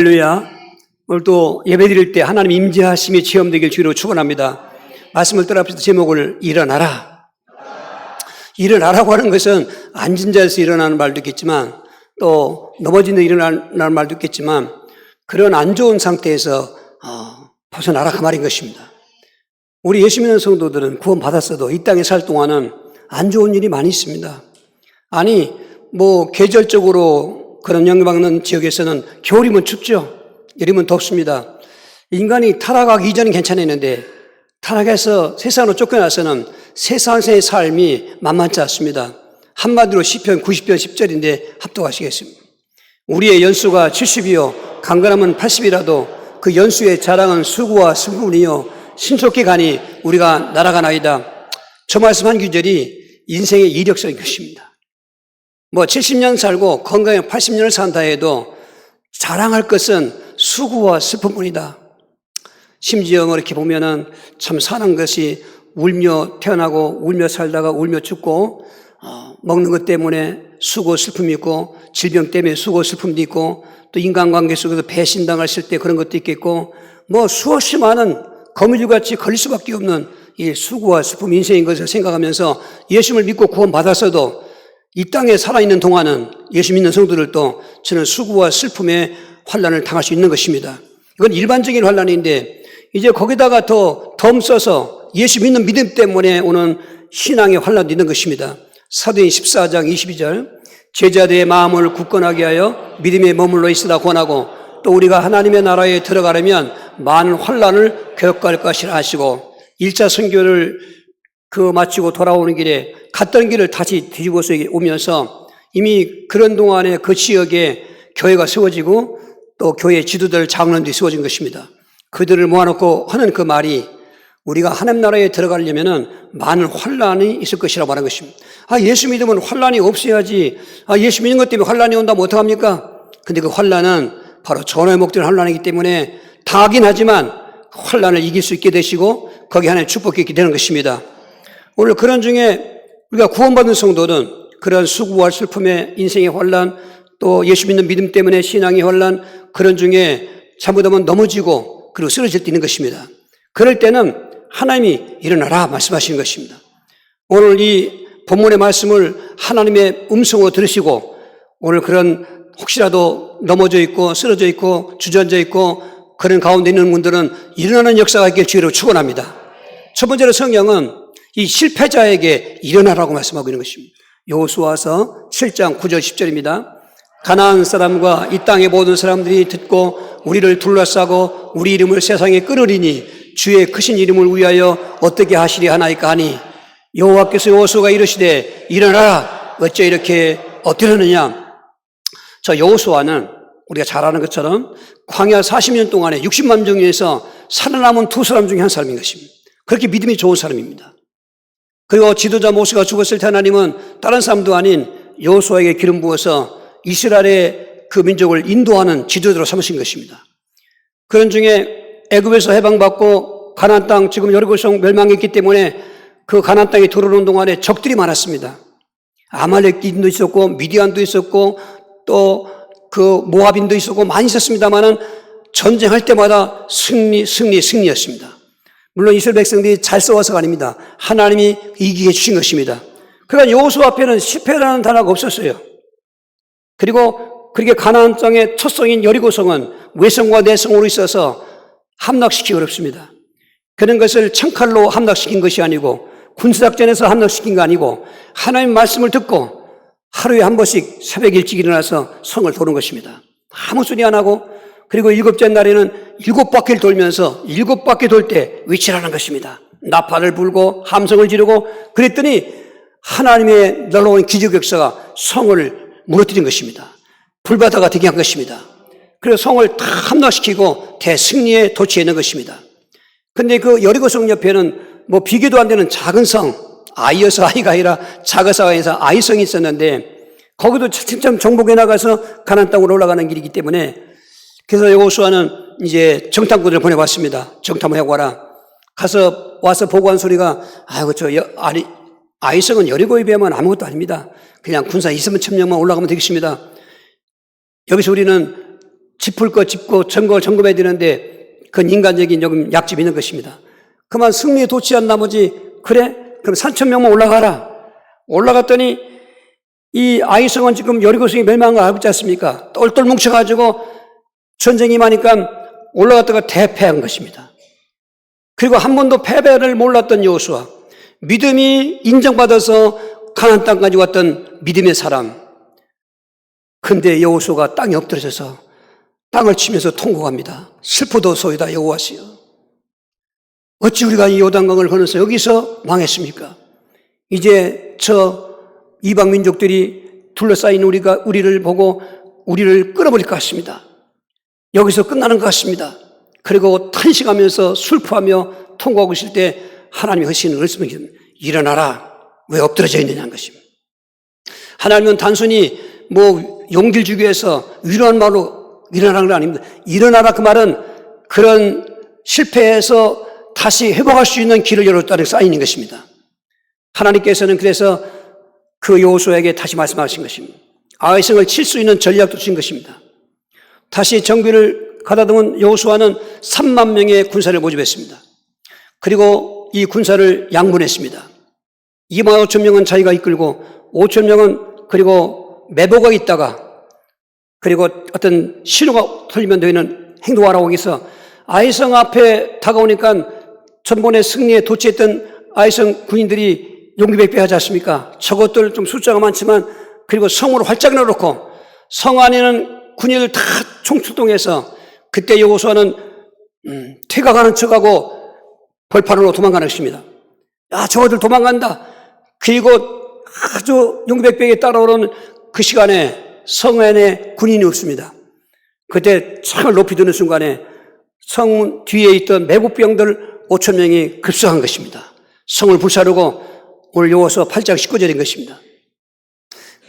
할렐루야. 오늘 또 예배 드릴 때 하나님 임재하심이 체험되길 주로 축원합니다. 말씀을 따라합시다. 제목을 일어나라. 일어나라고 하는 것은 앉은 자에서 일어나는 말도 있겠지만 또 넘어진 데 일어나는 말도 있겠지만 그런 안 좋은 상태에서 벗어나라 그 말인 것입니다. 우리 예수 믿는 성도들은 구원 받았어도 이 땅에 살 동안은 안 좋은 일이 많이 있습니다. 아니 계절적으로 그런 영향받는 지역에서는 겨울이면 춥죠. 여름은 덥습니다. 인간이 타락하기 이전은 괜찮았는데 타락해서 세상으로 쫓겨나서는 세상의 삶이 만만치 않습니다. 한마디로 시편 90편 10절인데 합독하시겠습니다. 우리의 연수가 70이요 강건하면 80이라도 그 연수의 자랑은 수고와 승분이요 신속히 가니 우리가 날아가나이다. 저 말씀 한 구절이 인생의 이력서인 것입니다. 70년 살고 건강에 80년을 산다 해도 자랑할 것은 수고와 슬픔뿐이다. 심지어 이렇게 보면은 참 사는 것이 울며 태어나고 울며 살다가 울며 죽고 먹는 것 때문에 수고 슬픔이 있고 질병 때문에 수고 슬픔도 있고 또 인간관계 속에서 배신당했을 때 그런 것도 있겠고 수없이 많은 거미줄같이 걸릴 수밖에 없는 이 수고와 슬픔 인생인 것을 생각하면서 예수님을 믿고 구원받았어도 이 땅에 살아있는 동안은 예수 믿는 성도들도 저는 수고와 슬픔의 환난을 당할 수 있는 것입니다. 이건 일반적인 환난인데 이제 거기다가 더 덤써서 예수 믿는 믿음 때문에 오는 신앙의 환난도 있는 것입니다. 사도행 14장 22절 제자들의 마음을 굳건하게 하여 믿음에 머물러 있으라 권하고 또 우리가 하나님의 나라에 들어가려면 많은 환난을 겪을 것이라 하시고 1차 선교를 마치고 돌아오는 길에 갔던 길을 다시 뒤집어서 오면서 이미 그런 동안에 그 지역에 교회가 세워지고 또 교회 지도들 장로들이 세워진 것입니다. 그들을 모아놓고 하는 그 말이 우리가 하나님 나라에 들어가려면은 많은 환난이 있을 것이라고 말한 것입니다. 예수 믿으면 환난이 없어야지. 예수 믿는 것 때문에 환난이 온다면 어떡합니까? 근데 그 환난은 바로 전화의 목적인 환난이기 때문에 당하긴 하지만 환난을 이길 수 있게 되시고 거기 하나님의 축복이 있게 되는 것입니다. 오늘 그런 중에 우리가 구원받은 성도는 그런 수고와 슬픔의 인생의 환난 또 예수 믿는 믿음 때문에 신앙의 환난 그런 중에 잘못하면 넘어지고 그리고 쓰러질 때 있는 것입니다. 그럴 때는 하나님이 일어나라 말씀하시는 것입니다. 오늘 이 본문의 말씀을 하나님의 음성으로 들으시고 오늘 그런 혹시라도 넘어져 있고 쓰러져 있고 주저앉아 있고 그런 가운데 있는 분들은 일어나는 역사가 있길 주의로 축원합니다. 첫 번째로 성경은 이 실패자에게 일어나라고 말씀하고 있는 것입니다. 여호수아서 7장 9절 10절입니다. 가나안 사람과 이 땅의 모든 사람들이 듣고 우리를 둘러싸고 우리 이름을 세상에 끊으리니 주의 크신 이름을 위하여 어떻게 하시리 하나이까 하니 여호와께서 여호수아가 이르시되 일어나라 어째 이렇게 엎드렸느냐. 저 여호수아는 우리가 잘 아는 것처럼 광야 40년 동안에 60만 중에서 살아남은 두 사람 중에 한 사람인 것입니다. 그렇게 믿음이 좋은 사람입니다. 그리고 지도자 모세가 죽었을 때 하나님은 다른 사람도 아닌 여호수아에게 기름 부어서 이스라엘의 그 민족을 인도하는 지도자로 삼으신 것입니다. 그런 중에 애굽에서 해방받고 가나안 땅 지금 여리고성 멸망했기 때문에 그 가나안 땅에 들어오는 동안에 적들이 많았습니다. 아말렉인도 있었고 미디안도 있었고 또 그 모압인도 있었고 많이 있었습니다만은 전쟁할 때마다 승리였습니다. 물론 이스라엘 백성들이 잘 싸워서가 아닙니다. 하나님이 이기게 해주신 것입니다. 그러니까 여호수아 앞에는 실패라는 단어가 없었어요. 그리고 그렇게 가나안 땅의 첫 성인 여리고성은 외성과 내성으로 있어서 함락시키기 어렵습니다. 그런 것을 창칼로 함락시킨 것이 아니고 군사작전에서 함락시킨 거 아니고 하나님 말씀을 듣고 하루에 한 번씩 새벽 일찍 일어나서 성을 도는 것입니다. 아무 소리 안 하고 그리고 7째 날에는 7바퀴를 돌면서 7바퀴 돌 때 외치라는 것입니다. 나팔을 불고 함성을 지르고 그랬더니 하나님의 놀라운 기적 역사가 성을 무너뜨린 것입니다. 불바다가 되게 한 것입니다. 그래서 성을 다 함락시키고 대승리에 도취해 놓은 것입니다. 근데 그 여리고성 옆에는 비교도 안 되는 작은 성, 아이여서 아이가 아니라 작아서 아이에서 아이성이 있었는데 거기도 차츰 정복해 나가서 가나안 땅으로 올라가는 길이기 때문에 그래서 여호수아는 이제 정탐꾼을 보내봤습니다. 정탐하고 와라. 와서 보고한 소리가 아이성은 여리고에 비하면 아무것도 아닙니다. 그냥 군사 2,000명만 올라가면 되겠습니다. 여기서 우리는 짚을 거 짚고 점검을 점검해야 되는데 그건 인간적인 조금 약점이 있는 것입니다. 그만 승리에 도취한 나머지 그래? 그럼 3,000명만 올라가라. 올라갔더니 이 아이성은 지금 여리고성이 멸망한 거 알고 있지 않습니까? 똘똘 뭉쳐가지고 전쟁이 많으니까 올라갔다가 대패한 것입니다. 그리고 한 번도 패배를 몰랐던 여호수아, 믿음이 인정받아서 가나안 땅까지 왔던 믿음의 사람. 근데 여호수아가 땅에 엎드려져서 땅을 치면서 통곡합니다. 슬프도소이다 여호와시여. 어찌 우리가 이 요단강을 건너서 여기서 망했습니까? 이제 저 이방 민족들이 둘러싸인 우리를 보고 우리를 끌어버릴 것 같습니다. 여기서 끝나는 것 같습니다. 그리고 탄식하면서 슬퍼하며 통곡하고 있을 때 하나님이 하시는 말씀은 일어나라. 왜 엎드려져 있느냐는 것입니다. 하나님은 단순히 용기를 주기 위해서 위로한 말로 일어나는 건 아닙니다. 일어나라 그 말은 그런 실패해서 다시 회복할 수 있는 길을 열었다는 사인인 것입니다. 하나님께서는 그래서 그 여호수아에게 다시 말씀하신 것입니다. 아이성을 칠 수 있는 전략도 주신 것입니다. 다시 정비를 가다듬은 여호수아는 3만 명의 군사를 모집했습니다. 그리고 이 군사를 양분했습니다. 2만 5천 명은 자기가 이끌고 5천 명은 그리고 매복에 있다가 그리고 어떤 신호가 틀리면 너희는 행동하라고 해서 아이성 앞에 다가오니까 전번에 승리에 도취했던 아이성 군인들이 용기백배 하지 않습니까? 저것들 좀 숫자가 많지만 그리고 성으로 활짝 열어놓고 성 안에는 군인들 다 총출동해서 그때 여호수아는 퇴각하는 척하고 벌판으로 도망가는 것입니다. 야, 저것들 도망간다. 그리고 아주 용기백배에 따라오는 그 시간에 성 안에 군인이 없습니다. 그때 창을 높이 드는 순간에 성 뒤에 있던 매국병들 5천 명이 급성한 것입니다. 성을 불사르고 오늘 여호수아 8장 19절인 것입니다.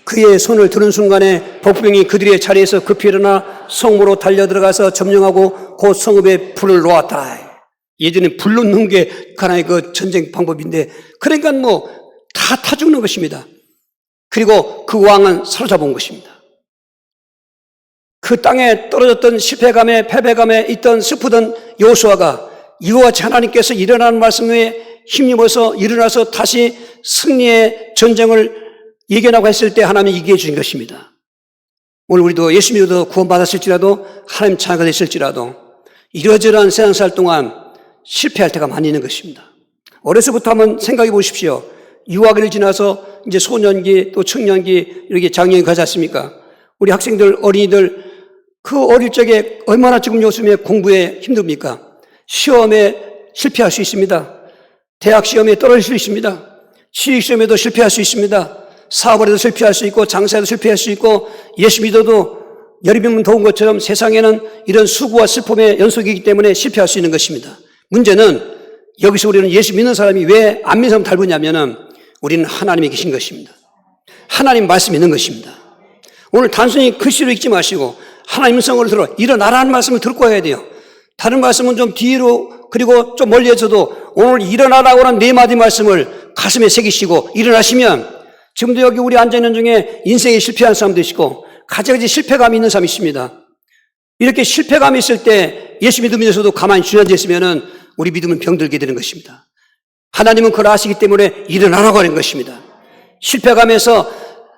그의 손을 드는 순간에 복병이 그들의 자리에서 급히 일어나 성으로 달려들어가서 점령하고 곧 성읍에 불을 놓았다. 예전에 불 놓는 게 하나의 그 전쟁 방법인데 그러니까 다 타 죽는 것입니다. 그리고 그 왕은 사로잡은 것입니다. 그 땅에 떨어졌던 실패감에 패배감에 있던 슬프던 여호수아가 이와 같이 하나님께서 일어나는 말씀에 힘입어서 일어나서 다시 승리의 전쟁을 예견하고 했을 때 하나님이 이기해 주신 것입니다. 오늘 우리도 예수 믿어도 구원받았을지라도 하나님 자녀가 됐을지라도 이러저러한 세상 살 동안 실패할 때가 많이 있는 것입니다. 어려서부터 한번 생각해 보십시오. 유아기를 지나서 이제 소년기 또 청년기 이렇게 장년기 가지 않습니까? 우리 학생들 어린이들 그 어릴 적에 얼마나 지금 요즘에 공부에 힘듭니까? 시험에 실패할 수 있습니다. 대학 시험에 떨어질 수 있습니다. 취직시험에도 실패할 수 있습니다. 사업을 해도 실패할 수 있고 장사에도 실패할 수 있고 예수 믿어도 여름이면 더운 것처럼 세상에는 이런 수고와 슬픔의 연속이기 때문에 실패할 수 있는 것입니다. 문제는 여기서 우리는 예수 믿는 사람이 왜 안 믿는 사람 닮으냐면은 우리는 하나님이 계신 것입니다. 하나님 말씀이 있는 것입니다. 오늘 단순히 글씨로 읽지 마시고 하나님 성을 들어 일어나라는 말씀을 듣고 해야 돼요. 다른 말씀은 좀 뒤로 그리고 좀 멀리에서도 오늘 일어나라고 하는 네 마디 말씀을 가슴에 새기시고 일어나시면 지금도 여기 우리 앉아있는 중에 인생에 실패한 사람도 있고 가지가지 실패감이 있는 사람이 있습니다. 이렇게 실패감이 있을 때 예수 믿으면서도 가만히 주저앉아 있으면 우리 믿음은 병들게 되는 것입니다. 하나님은 그걸 아시기 때문에 일어나라고 하는 것입니다. 실패감에서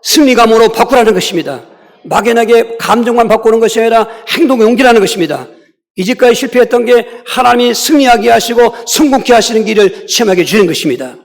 승리감으로 바꾸라는 것입니다. 막연하게 감정만 바꾸는 것이 아니라 행동에 옮기라는 것입니다. 이제까지 실패했던 게 하나님이 승리하게 하시고 성공케 하시는 길을 시험하게 주는 것입니다.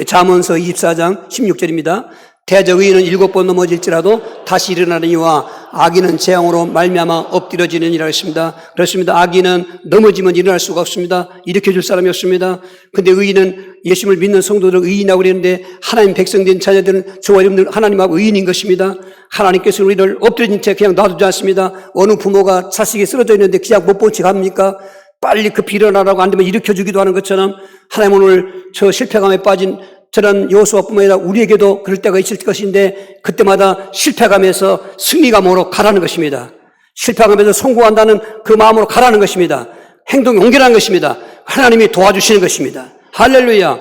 잠언서 24장 16절입니다. 대적 의인은 7번 넘어질지라도 다시 일어나느니와 악인은 재앙으로 말미암아 엎드려지느니라 했습니다. 그렇습니다. 악인은 넘어지면 일어날 수가 없습니다. 일으켜줄 사람이 없습니다. 근데 의인은 예수를 믿는 성도들 의인이라고 그랬는데 하나님 백성된 자녀들은 저와 여러분들 하나님하고 의인인 것입니다. 하나님께서 우리를 엎드려진 채 그냥 놔두지 않습니다. 어느 부모가 자식이 쓰러져 있는데 그냥 못 본 척 합니까? 빨리 급히 일어나라고 안 되면 일으켜주기도 하는 것처럼 하나님 오늘 저 실패감에 빠진 저는 여호수아뿐만 아니라 우리에게도 그럴 때가 있을 것인데 그때마다 실패감에서 승리감으로 가라는 것입니다. 실패감에서 성공한다는 그 마음으로 가라는 것입니다. 행동이 옮기라는 것입니다. 하나님이 도와주시는 것입니다. 할렐루야.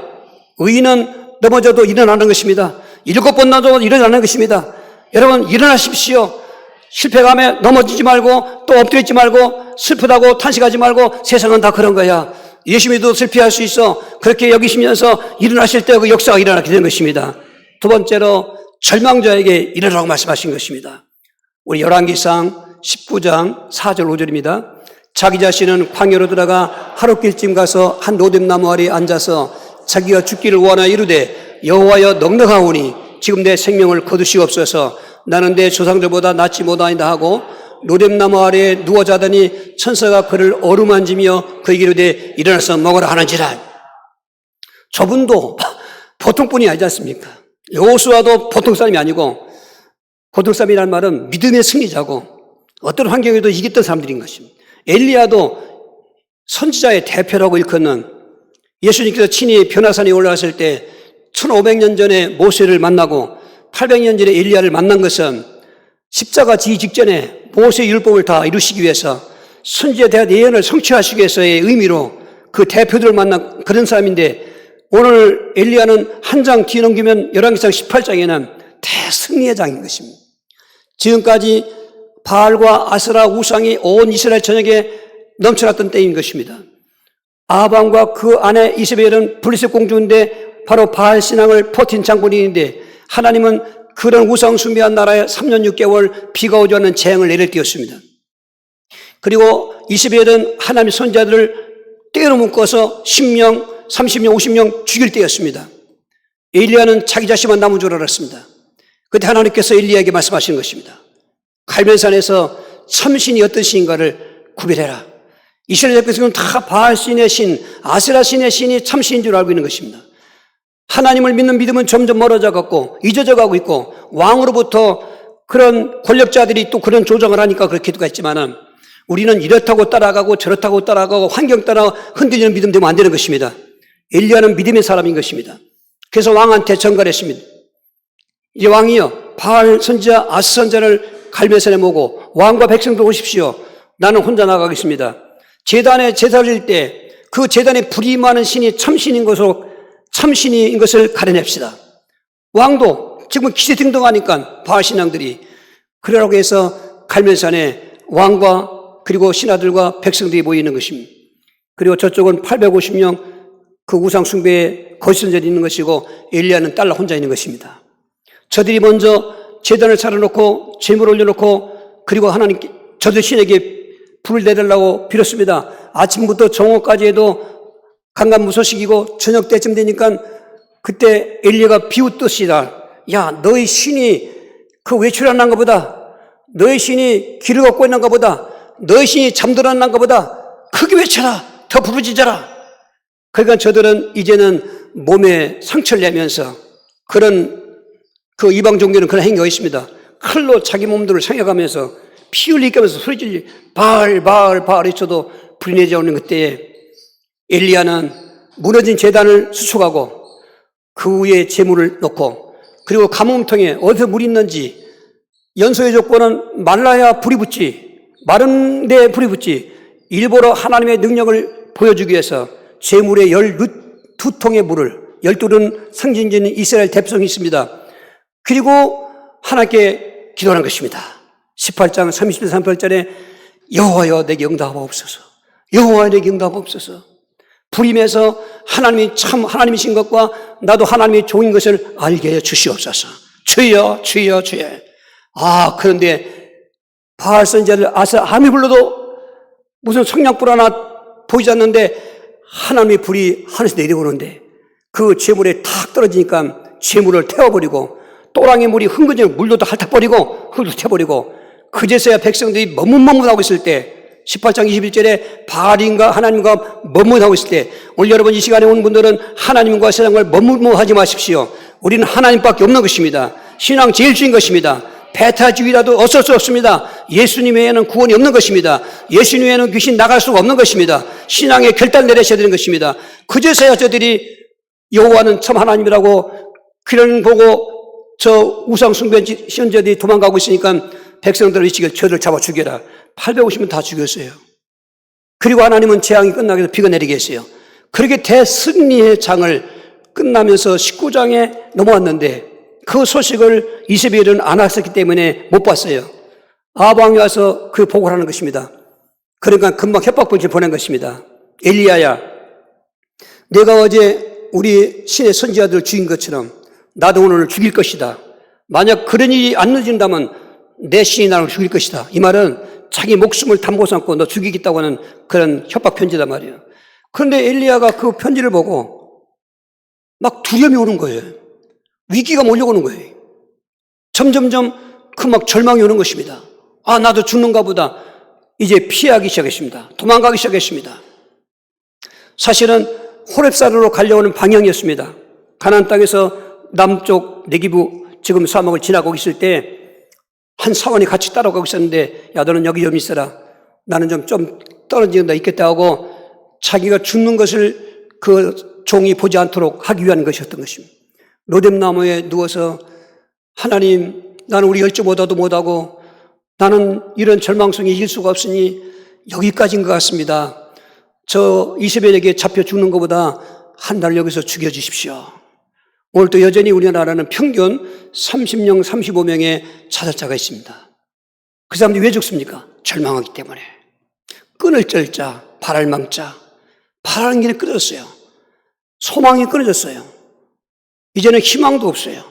의인은 넘어져도 일어나는 것입니다. 7번 넘어져도 일어나는 것입니다. 여러분 일어나십시오. 실패감에 넘어지지 말고 또 엎드리지 말고 슬프다고 탄식하지 말고 세상은 다 그런 거야. 예수 믿어도 실패할 수 있어. 그렇게 여기시면서 일어나실 때 그 역사가 일어나게 되는 것입니다. 두 번째로 절망자에게 일어나라고 말씀하신 것입니다. 우리 열왕기상 19장 4절 5절입니다. 자기 자신은 광야로 들어가 하룻길쯤 가서 한 로뎀나무 아래에 앉아서 자기가 죽기를 원하여 이르되 여호와여 넉넉하오니 지금 내 생명을 거두시옵소서. 나는 내 조상들보다 낫지 못하니이다 하고 로뎀나무 아래에 누워 자더니 천사가 그를 어루만지며 그에게 이르되 일어나서 먹으라 하는지라. 저분도 보통 분이 아니지 않습니까? 여호수아도 보통 사람이 아니고, 보통 사람이라는 말은 믿음의 승리자고 어떤 환경에도 이겼던 사람들인 것입니다. 엘리야도 선지자의 대표라고 일컫는, 예수님께서 친히 변화산에 올라갔을 때 1500년 전에 모세를 만나고 800년 전에 엘리야를 만난 것은 십자가 지기 직전에 모세의 율법을 다 이루시기 위해서, 선지자에 대한 예언을 성취하시기 위해서의 의미로 그 대표들을 만난 그런 사람인데, 오늘 엘리야는 한 장 뒤넘기면 열왕기상 18장에는 대승리의 장인 것입니다. 지금까지 바알과 아세라 우상이 온 이스라엘 전역에 넘쳐났던 때인 것입니다. 아합과 그 아내 이세벨은 블레셋 공주인데 바로 바알 신앙을 퍼틴 장본인인데, 하나님은 그런 우상 숭배한 나라에 3년 6개월 비가 오지 않는 재앙을 내려띄웠습니다. 그리고 이세벨은 하나님의 선지자들을 때로 묶어서 10명, 30명, 50명 죽일 때였습니다. 엘리야는 자기 자신만 남은 줄 알았습니다. 그때 하나님께서 엘리야에게 말씀하시는 것입니다. 갈멜산에서 참신이 어떤 신인가를 구별해라. 이스라엘 백성은 다 바알 신의 신, 아세라 신의 신이 참신인 줄 알고 있는 것입니다. 하나님을 믿는 믿음은 점점 멀어져 갖고 잊어져 가고 있고, 왕으로부터 그런 권력자들이 또 그런 조정을 하니까 그렇게도 했지만은, 우리는 이렇다고 따라가고 저렇다고 따라가고 환경 따라 흔들리는 믿음 되면 안 되는 것입니다. 엘리야는 믿음의 사람인 것입니다. 그래서 왕한테 전갈했습니다. 이제 왕이요, 바알 선지자 아스 선지자를 갈멜산에 모고 왕과 백성들 오십시오. 나는 혼자 나가겠습니다. 제단에 제사를 드릴 때 그 제단에 불이 임하는 신이 참신인 것을 가려냅시다. 왕도 지금 기세 등등하니까 바알 신앙들이 그러라고 해서 갈멜산에 왕과 그리고 신하들과 백성들이 모이는 것입니다. 그리고 저쪽은 850명 그 우상 숭배에 거짓선자들이 있는 것이고, 엘리야는 딸라 혼자 있는 것입니다. 저들이 먼저 제단을 차려놓고 제물을 올려놓고, 그리고 하나님께 저들 신에게 불을 내달라고 빌었습니다. 아침부터 정오까지 해도 강간무소식이고 저녁 때쯤 되니까 그때 엘리야가 비웃듯이다. 야, 너희 신이 그 외출 안 난 것보다, 너희 신이 길을 걷고 있는 것보다, 너희 신이 잠들어 난 것보다 크게 외쳐라. 더 부르짖어라. 그러니까 저들은 이제는 몸에 상처를 내면서, 그런 그 이방 종교는 그런 행위가 있습니다. 칼로 자기 몸들을 상여가면서 피 흘리게 하면서 소리질리 바알 바알 바알 외쳐도 불이 내지 않는 그때에 엘리야는 무너진 제단을 수축하고 그 위에 제물을 놓고, 그리고 가뭄통에 어디서 물이 있는지, 연소의 조건은 말라야 불이 붙지, 마른 데에 불이 붙지, 일부러 하나님의 능력을 보여주기 위해서 제물에 12통의 물을, 12은 상징적인 이스라엘 대표성이 있습니다. 그리고 하나님께 기도하는 것입니다. 18장 30절 38절에 여호와여 내게 응답하옵소서. 여호와여 내게 응답하옵소서. 불임해서 하나님이 참 하나님이신 것과 나도 하나님의 종인 것을 알게 해 주시옵소서. 주여 주여 주여. 그런데 바알 선지자들 아무리 불러도 무슨 성냥불 하나 보이지 않는데 하나님의 불이 하늘에서 내려오는데, 그 재물에 탁 떨어지니까 재물을 태워버리고, 또랑의 물이 흥건히 물도 핥아버리고 흙도 태워버리고, 그제서야 백성들이 머뭇머뭇하고 있을 때, 18장 21절에 바알인가 하나님과 머뭇하고 있을 때, 오늘 여러분 이 시간에 온 분들은 하나님과 세상을 머뭇머뭇하지 마십시오. 우리는 하나님밖에 없는 것입니다. 신앙 제일 중요한 것입니다. 배타주의라도 어쩔 수 없습니다. 예수님 외에는 구원이 없는 것입니다. 예수님 외에는 귀신 나갈 수가 없는 것입니다. 신앙의 결단을 내리셔야 되는 것입니다. 그제서야 저들이 여호와는 참 하나님이라고, 그런 보고 저 우상 숭배 신자들이 도망가고 있으니까 백성들을 위치길 저들 잡아 죽여라. 850명 다 죽였어요. 그리고 하나님은 재앙이 끝나기 위해서 비가 내리게 했어요. 그렇게 대승리의 장을 끝나면서 19장에 넘어왔는데, 그 소식을 이세벨은 안 왔었기 때문에 못 봤어요. 아합왕이 와서 그 보고를 하는 것입니다. 그러니까 금방 협박편지를 보낸 것입니다. 엘리야야, 내가 어제 우리 신의 선지자들 죽인 것처럼 나도 오늘 죽일 것이다. 만약 그런 일이 안 늦은다면 내 신이 나를 죽일 것이다. 이 말은 자기 목숨을 담보 삼고 너 죽이겠다고 하는 그런 협박 편지단 말이에요. 그런데 엘리야가 그 편지를 보고 막 두려움이 오는 거예요. 위기가 몰려오는 거예요. 점점점 그 막 절망이 오는 것입니다. 아, 나도 죽는가 보다. 이제 피하기 시작했습니다. 도망가기 시작했습니다. 사실은 호렙산으로 가려오는 방향이었습니다. 가나안 땅에서 남쪽 네기부 지금 사막을 지나고 있을 때 한 사원이 같이 따라가고 있었는데, 야, 너는 여기 좀 있어라. 나는 좀 떨어지는 데 있겠다 하고 자기가 죽는 것을 그 종이 보지 않도록 하기 위한 것이었던 것입니다. 로뎀나무에 누워서 하나님, 나는 우리 열조보다도 못하고 나는 이런 절망성에 이길 수가 없으니 여기까지인 것 같습니다. 저 이세벨에게 잡혀 죽는 것보다 한 달 여기서 죽여주십시오. 오늘도 여전히 우리나라는 평균 30명, 35명의 자살자가 있습니다. 그 사람들이 왜 죽습니까? 절망하기 때문에. 끈을 쩔자, 발을 망자. 바라는 길이 끊어졌어요. 소망이 끊어졌어요. 이제는 희망도 없어요.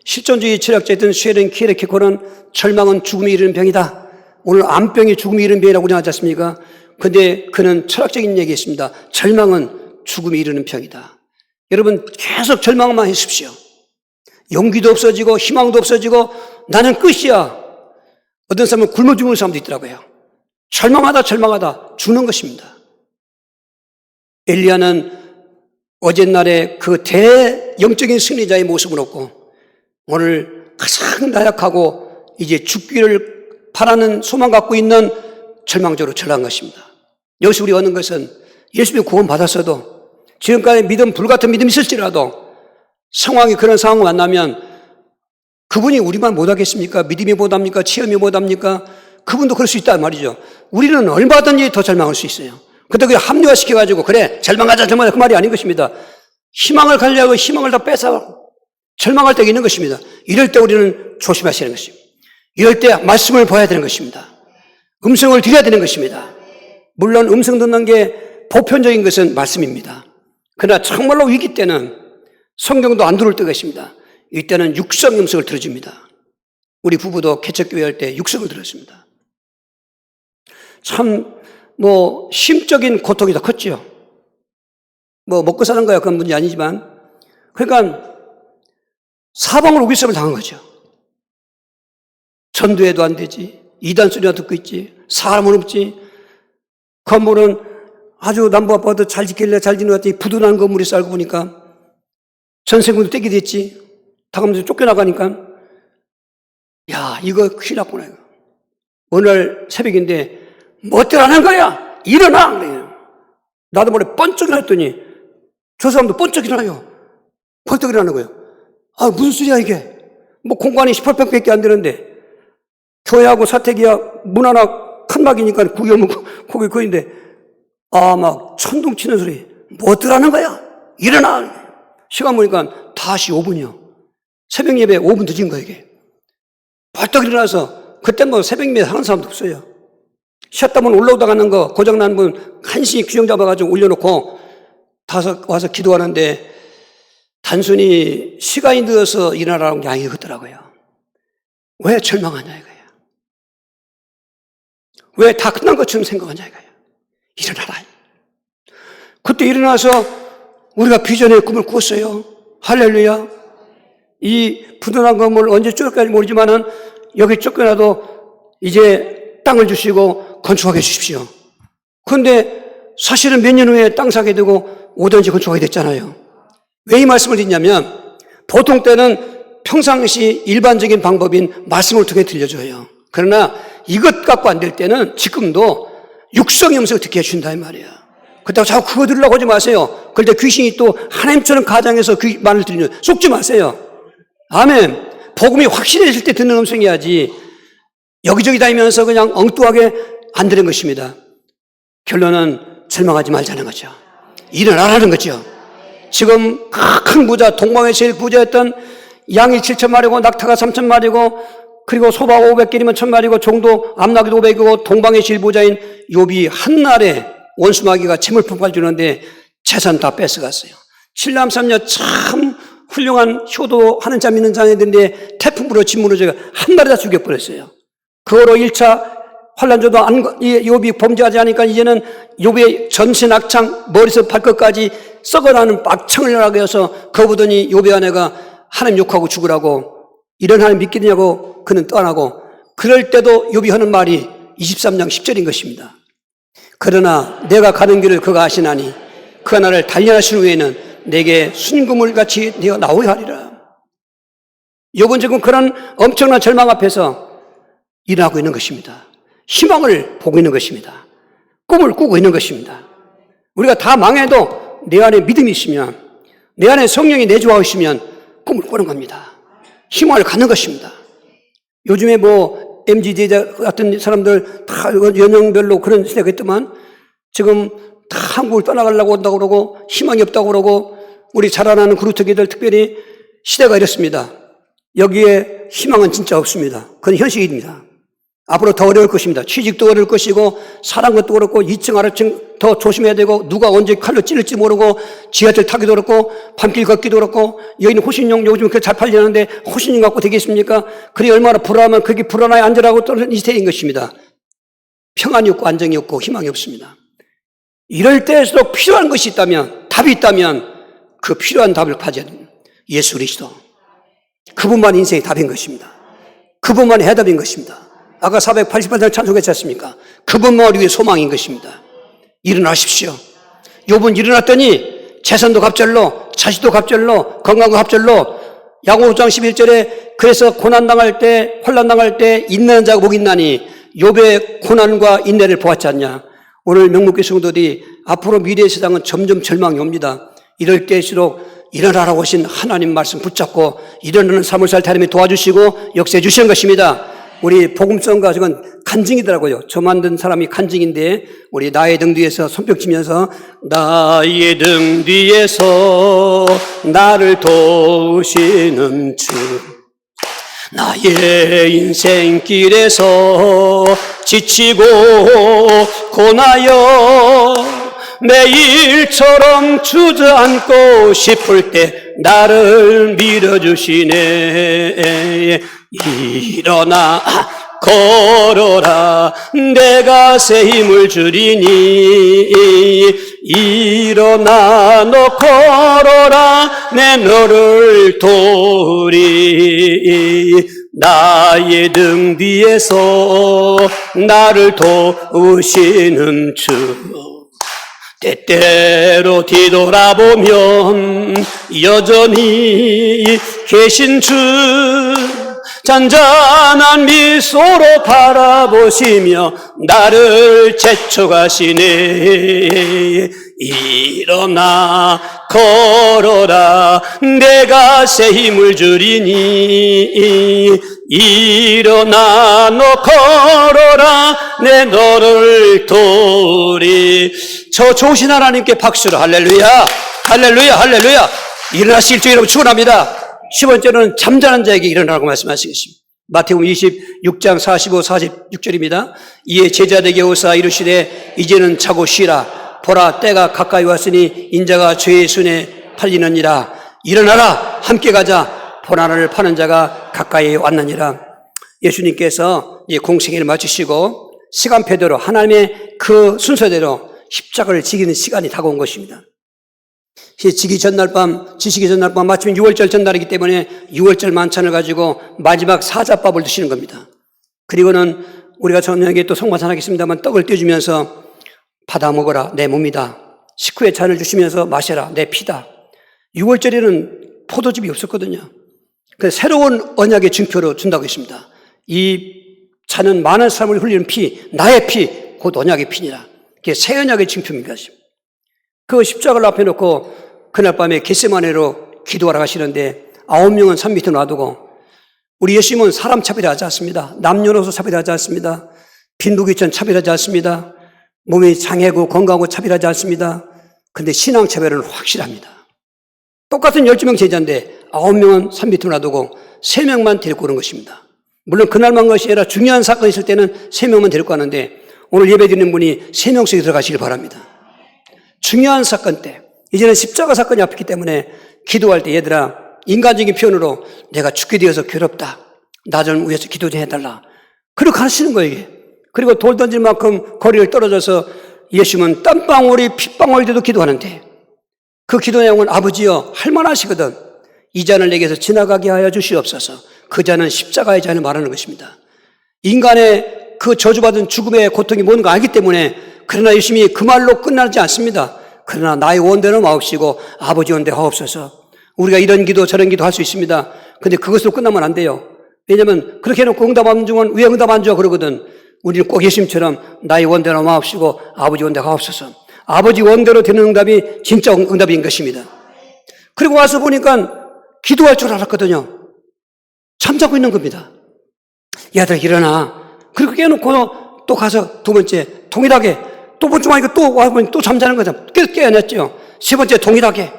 실존주의 철학자였던 쉐른 키에르케고르는 절망은 죽음이 이르는 병이다. 오늘 암병이 죽음이 이르는 병이라고 우려하지 않습니까? 그런데 그는 철학적인 얘기했습니다. 절망은 죽음이 이르는 병이다. 여러분 계속 절망만 하십시오. 용기도 없어지고 희망도 없어지고 나는 끝이야. 어떤 사람은 굶어 죽는 사람도 있더라고요. 절망하다 죽는 것입니다. 엘리야는 어젯날에 그 대영적인 승리자의 모습을 얻고 오늘 가장 나약하고 이제 죽기를 바라는 소망 갖고 있는 절망적으로 전락한 것입니다. 여기서 우리 얻는 것은 예수님의 구원 받았어도 지금까지 믿음, 불같은 믿음이 있을지라도 상황이 그런 상황을 만나면 그분이 우리만 못하겠습니까? 믿음이 못합니까? 체험이 못합니까? 그분도 그럴 수 있단 말이죠. 우리는 얼마든지 더 절망할 수 있어요. 그때 그게 합리화시켜가지고 그래 절망하자 그 말이 아닌 것입니다. 희망을 가려고 희망을 다 뺏어 절망할 때가 있는 것입니다. 이럴 때 우리는 조심하셔야 하는 것입니다. 이럴 때 말씀을 봐야 되는 것입니다. 음성을 드려야 되는 것입니다. 물론 음성 듣는 게 보편적인 것은 말씀입니다. 그러나 정말로 위기 때는 성경도 안 들어올 때가 있습니다. 이때는 육성 음성을 들어줍니다. 우리 부부도 개척교회 할 때 육성을 들었습니다. 참 심적인 고통이 더 컸죠. 먹고 사는 거야 그건 문제 아니지만 그러니까 사방으로 우기성을 당한 거죠. 전도해도 안 되지. 이단 소리나 듣고 있지. 사람은 없지. 건물은 아주 남부 아파트 잘 지킬래 잘 지는 것 같더니 부도난 건물이 쌓고 보니까 전세금도 떼게 됐지. 다가면서 쫓겨나가니까 야 이거 큰일 났구나. 이거. 어느 날 새벽인데 뭐 어떻게 안 한 거야? 일어나! 그래요. 나도 모르게 번쩍 일어났더니 저 사람도 번쩍 일어나요. 벌떡 일어나는 거예요. 아 무슨 소리야 이게. 공간이 18평밖에 안 되는데 교회하고 사택이야 문 하나 칸막이니까 거기 거인데 막 천둥 치는 소리. 뭐 어떡하는 거야? 일어나! 시간 보니까 다시 5분이요. 새벽 예배 5분 늦은 거예요, 이게. 벌떡 일어나서, 그때 새벽 예배 하는 사람도 없어요. 쉬었다 보면 올라오다 가는 거, 고장난 분, 간신히 규정 잡아가지고 올려놓고, 와서 기도하는데, 단순히 시간이 늦어서 일어나라는 게 아니겠더라고요. 왜 절망하냐, 이거예요. 왜 다 끝난 것처럼 생각하냐, 이거예요. 일어나라. 그때 일어나서 우리가 비전의 꿈을 꾸었어요. 할렐루야. 이 부도난 건물 언제 쫓겨날지 모르지만은 여기 쫓겨나도 이제 땅을 주시고 건축하게 해주십시오. 그런데 사실은 몇 년 후에 땅 사게 되고 오던지 건축하게 됐잖아요. 왜 이 말씀을 드리냐면 보통 때는 평상시 일반적인 방법인 말씀을 통해 들려줘요. 그러나 이것 갖고 안 될 때는 지금도 육성의 음성을 듣게 해준다 이 말이야. 그렇다고 자꾸 그거 들으려고 하지 마세요. 그럴 때 귀신이 또 하나님처럼 가장해서 그 말을 들으면 속지 마세요. 아멘. 복음이 확실해질 때 듣는 음성이야지 여기저기 다니면서 그냥 엉뚱하게 안 들은 것입니다. 결론은 절망하지 말자는 거죠. 일어나라는 거죠. 지금 큰 부자, 동방의 제일 부자였던 양이 7,000마리고 낙타가 3,000마리고 그리고 소가 500개이면 1000마리고 종도 암나귀도 500이고 동방의 질보자인 욥이 한날에 원수마귀가 재물 폭발주는데 재산 다 뺏어갔어요. 7남 3녀 참 훌륭한 효도하는 자 믿는 자녀들인데 태풍 불어 집 무너져 한 달에 다 죽여버렸어요. 그거로 1차 환란조도 욥이 범죄하지 않으니까 이제는 욥의 전신 악창 머리에서 발끝까지 썩어나는 악청을 나게 해서 그거 보더니 욥의 아내가 하나님 욕하고 죽으라고 이런 하나님 믿겠냐고 그는 떠나고 그럴 때도 욥이 하는 말이 23장 10절인 것입니다. 그러나 내가 가는 길을 그가 아시나니 그가 나를 단련하신 후에는 내게 순금물같이 내가 나오게 하리라. 욥은 지금 그런 엄청난 절망 앞에서 일하고 있는 것입니다. 희망을 보고 있는 것입니다. 꿈을 꾸고 있는 것입니다. 우리가 다 망해도 내 안에 믿음이 있으면 내 안에 성령이 내주하시면 꿈을 꾸는 겁니다. 희망을 갖는 것입니다. 요즘에 뭐 MZ세대 같은 사람들 다 연령별로 그런 시대가 있더만 지금 다 한국을 떠나가려고 한다고 그러고 희망이 없다고 그러고 우리 자라나는 그루터기들 특별히 시대가 이렇습니다. 여기에 희망은 진짜 없습니다. 그건 현실입니다. 앞으로 더 어려울 것입니다. 취직도 어려울 것이고 사는 것도 어렵고 2층 아래층 더 조심해야 되고 누가 언제 칼로 찌를지 모르고 지하철 타기도 어렵고 밤길 걷기도 어렵고 여기는 호신용 요즘 그렇게 잘 팔리는데 호신용 갖고 되겠습니까? 그리 얼마나 불안하면 그게 불안하게 앉으라고 떨어진 이 시대인 것입니다. 평안이 없고 안정이 없고 희망이 없습니다. 이럴 때일수록 필요한 것이 있다면 답이 있다면 그 필요한 답을 가져야 됩니다. 예수 그리스도. 그분만 인생의 답인 것입니다. 그분만 해답인 것입니다. 아까 488장 찬송했지 않습니까? 그분만 우리 위해 소망인 것입니다. 일어나십시오. 욥은 일어났더니 재산도 갑절로 자식도 갑절로 건강도 갑절로 야고보 5장 11절에 그래서 고난당할 때 환난당할 때 인내하는 자가 복이 있나니 욥의 고난과 인내를 보았지 않냐. 오늘 명목교 성도들이 앞으로 미래의 세상은 점점 절망이 옵니다. 이럴 때일수록 일어나라고 하신 하나님 말씀 붙잡고 일어나는 삶을 살 하나님이 도와주시고 역사해 주시는 것입니다. 우리 복음성가 지금 간증이더라고요. 저 만든 사람이 간증인데 우리 나의 등 뒤에서 손뼉 치면서 나의 등 뒤에서 나를 도우시는 주 나의 인생길에서 지치고 고나여 매일처럼 주저앉고 싶을 때 나를 밀어주시네. 일어나 걸어라 내가 새 힘을 주리니 일어나 너 걸어라 내 너를 도우리 나의 등 뒤에서 나를 도우시는 주 때때로 뒤돌아보면 여전히 계신 주 잔잔한 미소로 바라보시며 나를 재촉하시네. 일어나 걸어라 내가 새 힘을 주리니 일어나 너 걸어라 내 너를 도우리. 저 좋으신 하나님께 박수로 할렐루야 할렐루야 할렐루야. 일어나실 주 여러분 축원합니다. 10번째는 잠자는 자에게 일어나라고 말씀하시겠습니다. 마태복음 26장 45, 46절입니다. 이에 제자들에게 오사 이르시되 이제는 자고 쉬라. 보라 때가 가까이 왔으니 인자가 죄의 손에 팔리느니라. 일어나라 함께 가자. 보나를 파는 자가 가까이 왔느니라. 예수님께서 공생애를 마치시고 시간표대로 하나님의 그 순서대로 십자가를 지키는 시간이 다가온 것입니다. 지시기 전날 밤 마침 6월절 전날이기 때문에 6월절 만찬을 가지고 마지막 사자밥을 드시는 겁니다. 그리고는 우리가 저녁에 또 성만찬하겠습니다만 떡을 떼주면서 받아 먹어라 내 몸이다. 식후에 잔을 주시면서 마셔라 내 피다. 6월절에는 포도즙이 없었거든요. 그래서 새로운 언약의 증표로 준다고 했습니다. 이 잔은 많은 사람을 흘리는 피, 나의 피, 곧 언약의 피니라. 그게 새 언약의 증표입니다. 그 십자가를 앞에 놓고 그날 밤에 겟세마네로 기도하러 가시는데 9명은 산 밑에 놔두고 우리 예수님은 사람 차별하지 않습니다. 남녀노소 차별하지 않습니다. 빈부귀천 차별하지 않습니다. 몸이 장애고 건강하고 차별하지 않습니다. 그런데 신앙 차별은 확실합니다. 똑같은 12명 제자인데 9명은 산 밑에 놔두고 3명만 데리고 오는 것입니다. 물론 그날만 것이 아니라 중요한 사건이 있을 때는 3명만 데리고 가는데 오늘 예배드리는 분이 3명씩 들어가시길 바랍니다. 중요한 사건 때, 이제는 십자가 사건이 앞이기 때문에 기도할 때 얘들아, 인간적인 표현으로 내가 죽게 되어서 괴롭다. 나 좀 위해서 기도 좀 해달라. 그렇게 하시는 거예요, 이게. 그리고 돌 던질 만큼 거리를 떨어져서 예수님은 땀방울이 핏방울이 돼도 기도하는데 그 기도 내용은 아버지여 할만하시거든. 이 잔을 내게서 지나가게 하여 주시옵소서. 그 잔은 십자가의 잔을 말하는 것입니다. 인간의 그 저주받은 죽음의 고통이 뭔가 알기 때문에 그러나 예수님이 그 말로 끝나지 않습니다. 그러나 나의 원대는 마옵시고 아버지 원대 하옵소서. 우리가 이런 기도 저런 기도 할 수 있습니다. 근데 그것으로 끝나면 안 돼요. 왜냐하면 그렇게 해놓고 응답 안 주면 왜 응답 안 줘? 그러거든. 우리는 꼭 예수님처럼 나의 원대로 마옵시고 아버지 원대 하옵소서. 아버지 원대로 되는 응답이 진짜 응답인 것입니다. 그리고 와서 보니까 기도할 줄 알았거든요. 잠자고 있는 겁니다. 얘들 일어나. 그리고 깨놓고 또 가서 두 번째 동일하게 또 번쯤하니까 또 와보니 또 잠자는 거죠. 깨어났죠. 세 번째 동일하게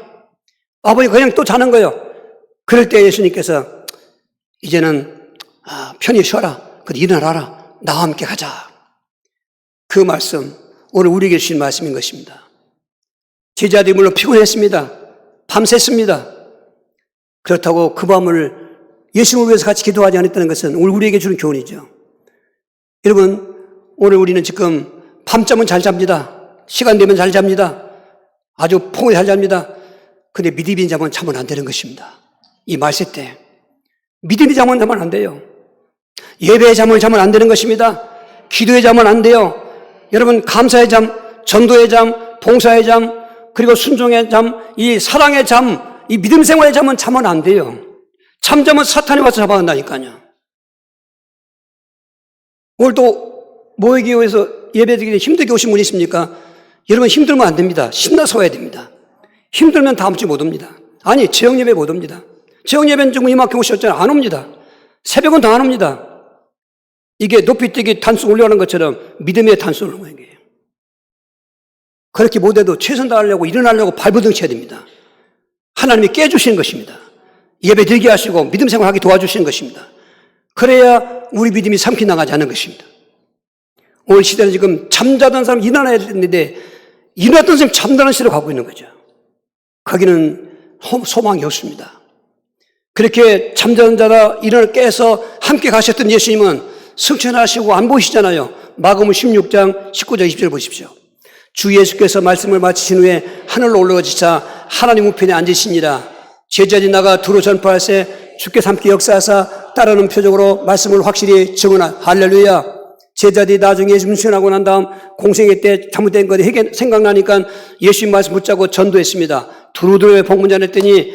아버지 그냥 또 자는 거예요. 그럴 때 예수님께서 이제는 편히 쉬어라. 그래 일어나라. 나와 함께 가자. 그 말씀 오늘 우리에게 주신 말씀인 것입니다. 제자들이 물론 피곤했습니다. 밤샜습니다. 그렇다고 그 밤을 예수님을 위해서 같이 기도하지 않았다는 것은 오늘 우리에게 주는 교훈이죠. 여러분, 오늘 우리는 지금 밤잠은 잘 잡니다. 시간 되면 잘 잡니다. 아주 풍을 잘 잡니다. 근데 믿음이 잠은 자면 안 되는 것입니다. 이 말세 때 믿음이 잠은 자면 안 돼요. 예배의 잠을 자면 안 되는 것입니다. 기도의 잠은 안 돼요. 여러분, 감사의 잠, 전도의 잠, 봉사의 잠, 그리고 순종의 잠, 이 사랑의 잠, 이 믿음 생활의 잠은 자면 안 돼요. 잠자면 사탄이 와서 잡아간다니까요. 오늘 또 모이기 위해서 예배드리기 힘들게 오신 분이 있습니까? 여러분 힘들면 안 됩니다. 신나서 와야 됩니다. 힘들면 다음 주 못 옵니다. 아니, 저녁 예배 못 옵니다. 저녁 예배는 지금 이만큼 오셨잖아요. 안 옵니다. 새벽은 더 안 옵니다. 이게 높이뛰기 단수 올려가는 것처럼 믿음의 단수 올라가는 거예요. 그렇게 못해도 최선 다하려고 일어나려고 발버둥 쳐야 됩니다. 하나님이 깨주시는 것입니다. 예배 드리게 하시고 믿음 생활하게 도와주시는 것입니다. 그래야 우리 믿음이 삼키 나가지 않는 것입니다. 오늘 시대는 지금 잠자던 사람 일어나야 되는데 일어났던 사람이 잠자는 시대로 가고 있는 거죠. 거기는 소망이 없습니다. 그렇게 잠자는 자라 일어나 깨서 함께 가셨던 예수님은 승천하시고 안 보이시잖아요. 마가복음 16장 19절 20절 보십시오. 주 예수께서 말씀을 마치신 후에 하늘로 올라가시자 하나님 우편에 앉으시니라. 제자들이 나가 두루 전파하세 주께서 함께 역사하사 따르는 표적으로 말씀을 확실히 증언하. 할렐루야. 제자들이 나중에 문신하고 난 다음 공생애 때 잘못된 것이 생각나니까 예수님 말씀 붙잡고 전도했습니다. 두루두루 복문 전했더니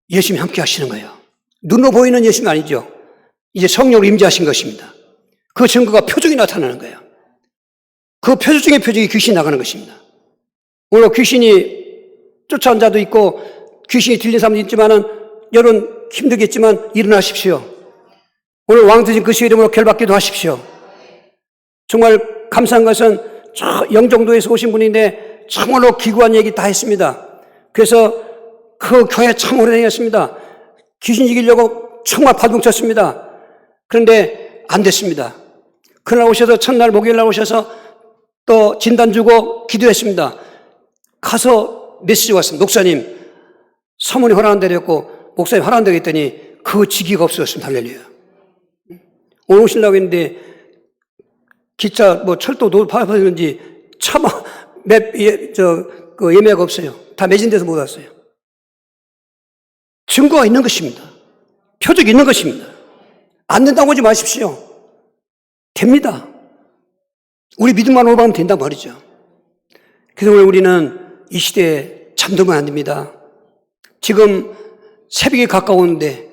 예수님이 함께 하시는 거예요. 눈으로 보이는 예수님이 아니죠. 이제 성령으로 임재하신 것입니다. 그 증거가 표적이 나타나는 거예요. 그 표적 중에 표적이 귀신이 나가는 것입니다. 오늘 귀신이 쫓아온 자도 있고 귀신이 들린 사람도 있지만은 여러분 힘들겠지만 일어나십시오. 오늘 왕드신 그리스도의 이름으로 결받기도 하십시오. 정말 감사한 것은 저 영종도에서 오신 분인데 정말로 기구한 얘기 다 했습니다. 그래서 그 교회 참 오래 다녔습니다. 귀신 이기려고 정말 발동 쳤습니다. 그런데 안 됐습니다. 그날 오셔서 첫날 목요일날 오셔서 또 진단 주고 기도했습니다. 가서 메시지 왔습니다. 목사님 사모님 허락한 대로 했고 목사님 허락한 대로 했더니 그 지기가 없어졌습니다. 할렐루야. 오늘 오시려고 했는데 기차 뭐 철도 파는지 차마 예매가 없어요. 다 매진돼서 못 왔어요. 증거가 있는 것입니다. 표적이 있는 것입니다. 안 된다고 하지 마십시오. 됩니다. 우리 믿음만 올바르면 된단 말이죠. 그래서 오늘 우리는 이 시대에 잠들면 안 됩니다. 지금 새벽이 가까웠는데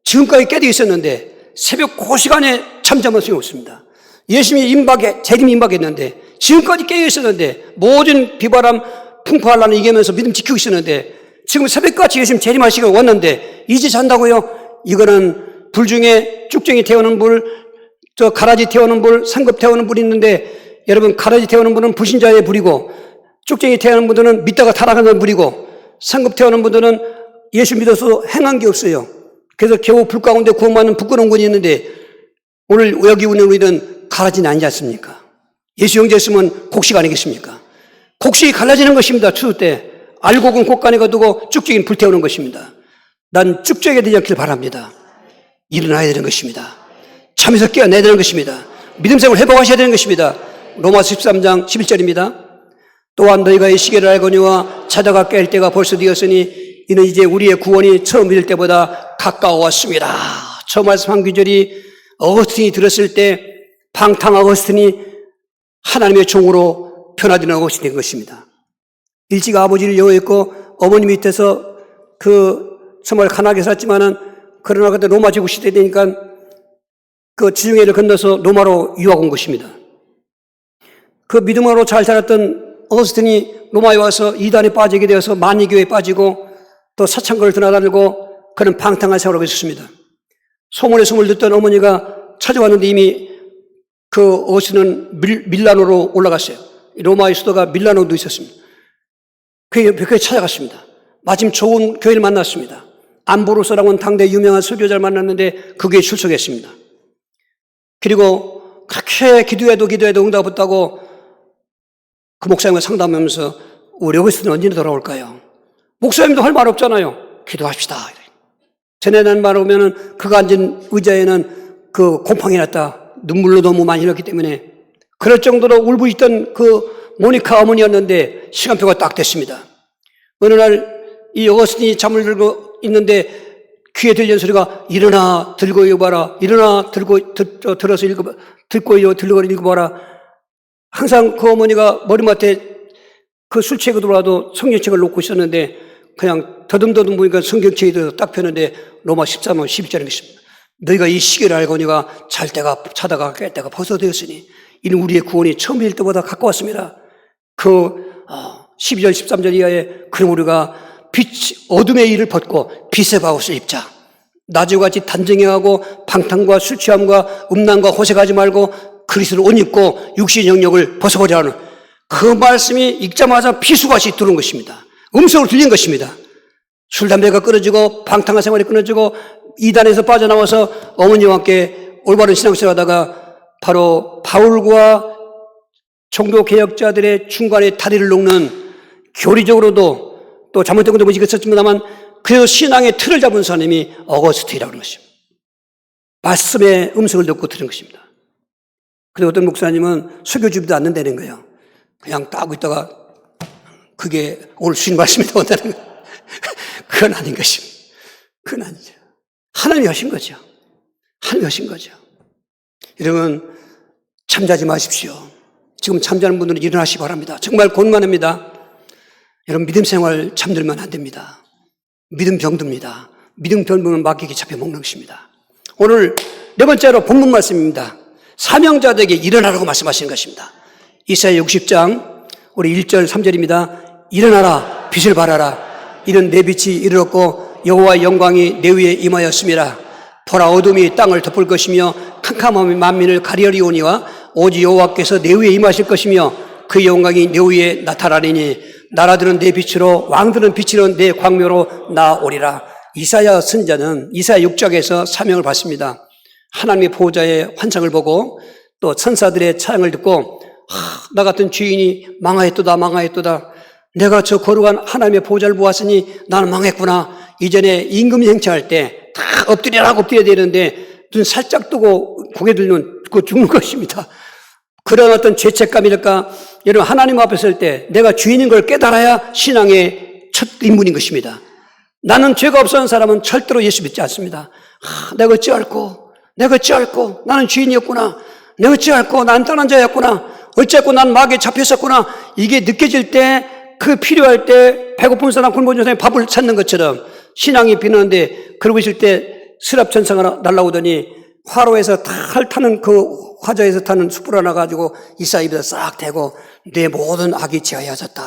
지금까지 깨져 있었는데 새벽 그 시간에 잠잠할 수 없습니다. 예수님이 재림 임박했는데 지금까지 깨어 있었는데 모든 비바람 풍파한란을 이기면서 믿음 지키고 있었는데 지금 새벽같이 예수님 재림할 시간이 왔는데 이제 잔다고요? 이거는 불 중에 쭉정이 태우는 불, 가라지 태우는 불, 상급 태우는 불이 있는데 여러분 가라지 태우는 불은 불신자의 불이고 쭉정이 태우는 분들은 믿다가 타락하는 불이고 상급 태우는 분들은 예수 믿어서 행한 게 없어요. 그래서 겨우 불 가운데 구원받는 부끄러운 분이 있는데 오늘 여기 있는 우리는 갈라진 아니지 않습니까? 예수 형제였으면 곡식 아니겠습니까? 곡식이 갈라지는 것입니다. 추수 때. 알곡은 곡간에 거두고 쭉쭉이는 불태우는 것입니다. 난 쭉쭉이게 되지 않길 바랍니다. 일어나야 되는 것입니다. 잠에서 깨어나야 되는 것입니다. 믿음 생활을 회복하셔야 되는 것입니다. 로마서 13장 11절입니다. 또한 너희가 이 시계를 알거니와 자다가 깰 때가 벌써 되었으니 이는 이제 우리의 구원이 처음 믿을 때보다 가까워왔습니다. 저 말씀 한 구절이 어거스틴이 들었을 때 방탕 어거스틴이 하나님의 종으로 변화되는 어거스틴이 된 것입니다. 일찍 아버지를 여호했고 어머니 밑에서 정말 가난하게 살았지만은 그러나 그때 로마 제국 시대 되니까 그 지중해를 건너서 로마로 유학 온 것입니다. 그 믿음으로 잘 자랐던 어거스틴이 로마에 와서 이단에 빠지게 되어서 만이교에 빠지고 또 사창고를 드나다니고 그런 방탕한 생활을 했었습니다. 소문에 소문을 듣던 어머니가 찾아왔는데 이미 그 어거스틴은 밀라노로 올라갔어요. 로마의 수도가 밀라노도 있었습니다. 그에 찾아갔습니다. 마침 좋은 교회를 만났습니다. 암브로스라고 하는 당대 유명한 설교자를 만났는데 그 교회에 출석했습니다. 그리고 그렇게 기도해도 응답 없다고 그 목사님과 상담하면서 우리 어거스틴은 언제 돌아올까요? 목사님도 할 말 없잖아요. 기도합시다. 전에 말 오면은 그가 앉은 의자에는 그 곰팡이 났다. 눈물로 너무 많이 흘렸기 때문에 그럴 정도로 울부짖던 그 모니카 어머니였는데 시간표가 딱 됐습니다. 어느 날 이 어거스틴이 잠을 들고 있는데 귀에 들리는 소리가 일어나 들고 읽어봐라. 일어나 들어서 읽어봐. 들고 읽어봐라. 항상 그 어머니가 머리맡에 그 술 취하고 들어와도 성경책을 놓고 있었는데 그냥 더듬더듬 보니까 성경책이 딱 펴는데 로마 13장 12절인 것입니다. 너희가 이 시기를 알거니와 잘 때가 자다가 깰 때가 벌써 되었으니 이는 우리의 구원이 처음일 때보다 가까웠습니다. 12절 13절 이하에 그럼 우리가 어둠의 일을 벗고 빛의 바옷을 입자. 낮과 같이 단정해하고 방탕과 술 취함과 음란과 호색하지 말고 그리스도를 옷 입고 육신의 영역을 벗어버리라는 그 말씀이 읽자마자 피수같이 들어온 것입니다. 음성으로 들린 것입니다. 술, 담배가 끊어지고 방탕한 생활이 끊어지고 이단에서 빠져나와서 어머니와 함께 올바른 신앙생활을 하다가 바로 바울과 종교개혁자들의 중간에 다리를 놓는 교리적으로도 또 잘못된 것도 있었습니다만 그 신앙의 틀을 잡은 사람이 어거스틴이라고 하는 것입니다. 말씀의 음성을 듣고 들은 것입니다. 그리고 어떤 목사님은 설교주지도 않는다는 거예요. 그냥 따고 있다가 그게 오늘 주신 말씀이 나온다는 거예요. 그건 아닌 것입니다. 그건 아니죠. 하나님이 하신 거죠. 하나님이 하신 거죠. 여러분 잠자지 마십시오. 지금 잠자는 분들은 일어나시기 바랍니다. 정말 곤란합니다. 여러분 믿음 생활 잠들면 안 됩니다. 믿음 병듭니다. 믿음 병들면 마귀에게 잡혀먹는 것입니다. 오늘 네 번째로 본문 말씀입니다. 사명자들에게 일어나라고 말씀하시는 것입니다. 이사야 60장 우리 1절 3절입니다. 일어나라 빛을 발하라. 이는 내 빛이 이르렀고 여호와의 영광이 내 위에 임하였음이라. 보라 어둠이 땅을 덮을 것이며 캄캄함이 만민을 가리리오니와 오직 여호와께서 내 위에 임하실 것이며 그 영광이 내 위에 나타나리니 나라들은 내 빛으로 왕들은 빛으로 내 광묘로 나오리라. 이사야 선자는 이사야 6장에서 사명을 받습니다. 하나님의 보호자의 환상을 보고 또 천사들의 찬양을 듣고 나 같은 죄인이 망하였도다. 내가 저 거룩한 하나님의 보호자를 보았으니 나는 망했구나. 이전에 임금 행차할 때 다 엎드려야 되는데 눈 살짝 뜨고 고개 들면 죽는 것입니다. 그런 어떤 죄책감이랄까, 여러분 하나님 앞에 설 때 내가 죄인인 걸 깨달아야 신앙의 첫 입문인 것입니다. 나는 죄가 없었는 사람은 절대로 예수 믿지 않습니다. 내가 어찌할꼬 나는 죄인이었구나. 내가 어찌할꼬 난 떠난 자였구나. 어찌할꼬 난 마귀에 잡혔었구나. 이게 느껴질 때, 그 필요할 때 배고픈 사람 굶은 사람이 밥을 찾는 것처럼 신앙이 비는데, 그러고 있을 때 스랍 천사가 날라오더니 화로에서 타는 그 화자에서 타는 숯불 하나 가지고 이사야 입에다 싹 대고 내 모든 악이 제하여졌다.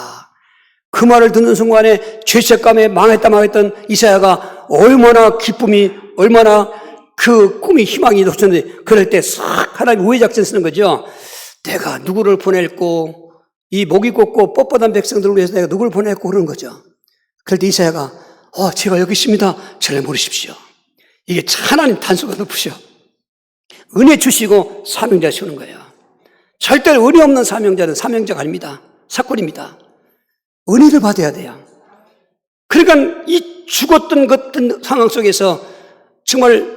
그 말을 듣는 순간에 죄책감에 망했던 이사야가 얼마나 기쁨이, 얼마나 그 꿈이 희망이 돋쳤는데, 그럴 때 싹 하나님 우회 작전 쓰는 거죠. 내가 누구를 보낼고, 이 목이 곱고 뻣뻣한 백성들을 위해서 내가 누구를 보냈고 그러는 거죠. 그럴 때 이사야가 제가 여기 있습니다. 저를 모르십시오. 이게 하나님 단수가 높으셔. 은혜 주시고 사명자 세우는 거예요. 절대로 은혜 없는 사명자는 사명자가 아닙니다. 사건입니다. 은혜를 받아야 돼요. 그러니까 이 죽었던 것던 상황 속에서 정말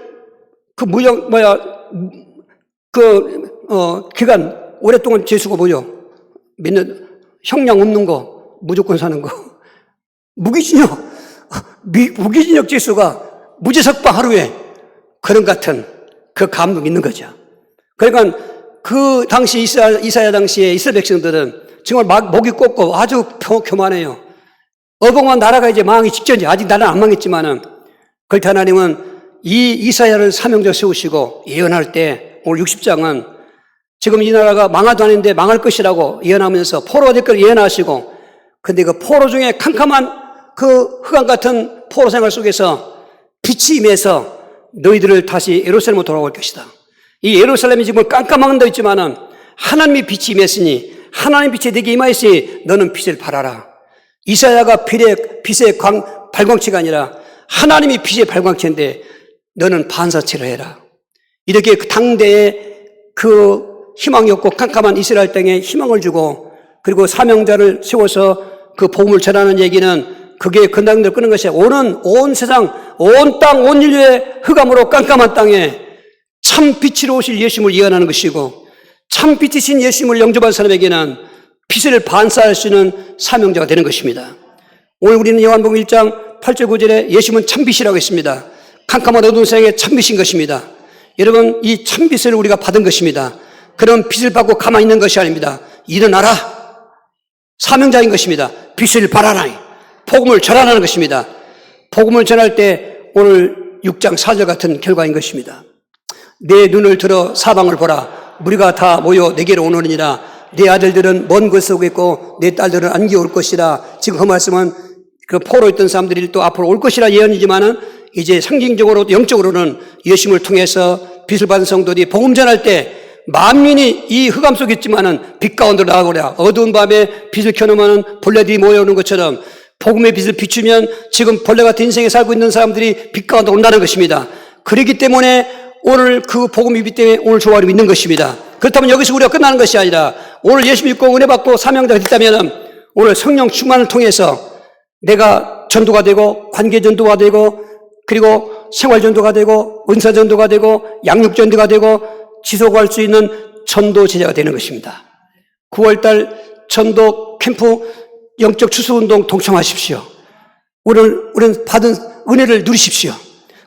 기간 오랫동안 죄수가 뭐죠? 몇 년, 형량 없는 거, 무조건 사는 거. 무기징역 죄수가 무죄석방 하루에 그런 같은 그 감동이 있는 거죠. 그러니까 그 당시 이사야 당시에 이스라엘 백성들은 정말 목이 꺾고 아주 교만해요. 어벙만 나라가 이제 망하기 직전이죠. 아직 나라는 안 망했지만은 그럴 때 하나님은 이 이사야를 사명자 세우시고 예언할 때 오늘 60장은 지금 이 나라가 망하도 아닌데 망할 것이라고 예언하면서 포로가 될 걸 예언하시고 근데 그 포로 중에 캄캄한 그 흑암 같은 포로 생활 속에서 빛이 임해서 너희들을 다시 예루살렘으로 돌아올 것이다. 이 예루살렘이 지금 깜깜한 데 있지만은 하나님의 빛이 임했으니 하나님 빛이 내게 임하였으니 너는 빛을 발하라. 이사야가 빛의 발광체가 아니라 하나님이 빛의 발광체인데 너는 반사체를 해라. 이렇게 그 당대에 그 희망이 없고 캄캄한 이스라엘 땅에 희망을 주고 그리고 사명자를 세워서 그 복음을 전하는 얘기는 그게 건당대로 끄는 것이 온 세상, 온 땅, 온 인류의 흑암으로 깜깜한 땅에 참 빛으로 오실 예수님을 예언하는 것이고 참 빛이신 예수님을 영접한 사람에게는 빛을 반사할 수 있는 사명자가 되는 것입니다. 오늘 우리는 요한복음 1장 8절 9절에 예수님은 참빛이라고 했습니다. 캄캄한 어두운 세상에 참빛인 것입니다. 여러분 이 참빛을 우리가 받은 것입니다. 그런 빛을 받고 가만히 있는 것이 아닙니다. 일어나라. 사명자인 것입니다. 빛을 발하라. 복음을 전하라는 것입니다. 복음을 전할 때 오늘 6장 4절 같은 결과인 것입니다. 내 눈을 들어 사방을 보라. 무리가 다 모여 내게로 오느니라. 내 아들들은 먼 곳에 오고 있고 내 딸들은 안기 올 것이라. 지금 그 말씀은 그 포로 있던 사람들이 또 앞으로 올 것이라 예언이지만은 이제 상징적으로 영적으로는 예수님을 통해서 빛을 받은 성도들이 복음 전할 때 만민이 이 흑암 속에 있지만은 빛 가운데로 나아오랴. 어두운 밤에 빛을 켜놓으면 벌레들이 모여오는 것처럼 복음의 빛을 비추면 지금 벌레 같은 인생에 살고 있는 사람들이 빛 가운데 온다는 것입니다. 그렇기 때문에 오늘 그 복음의 빛 때문에 오늘 조화를 있는 것입니다. 그렇다면 여기서 우리가 끝나는 것이 아니라 오늘 예수 믿고 은혜 받고 사명자가 됐다면 오늘 성령 충만을 통해서 내가 전도가 되고 관계 전도가 되고 그리고 생활 전도가 되고 은사 전도가 되고 양육 전도가 되고 지속할 수 있는 전도 제자가 되는 것입니다. 9월달 전도 캠프 영적 추수운동 동참하십시오. 우리는 받은 은혜를 누리십시오.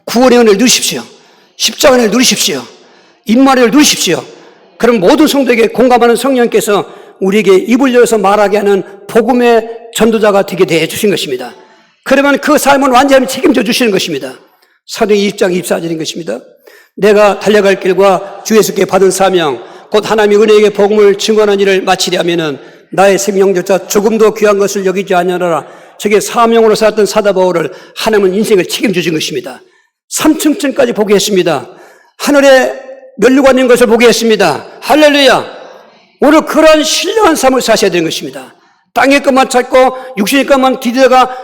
구원의 은혜를 누리십시오. 십자가 은혜를 누리십시오. 임마리를 누리십시오. 그럼 모든 성도에게 공감하는 성령께서 우리에게 입을 열어서 말하게 하는 복음의 전도자가 되게 해주신 것입니다. 그러면 그 삶은 완전히 책임져 주시는 것입니다. 사도행전 20장 24절인 것입니다. 내가 달려갈 길과 주 예수께 받은 사명 곧 하나님의 은혜에게 복음을 증언한 일을 마치려면은 나의 생명조차 조금도 귀한 것을 여기지 아니하노라. 저게 사명으로 살았던 사도 바울을 하나님은 인생을 책임주신 것입니다. 3층까지 보게 했습니다. 하늘에 면류관 있는 것을 보게 했습니다. 할렐루야. 오늘 그런 신령한 삶을 사셔야 되는 것입니다. 땅의 것만 찾고 육신의 것만 기대다가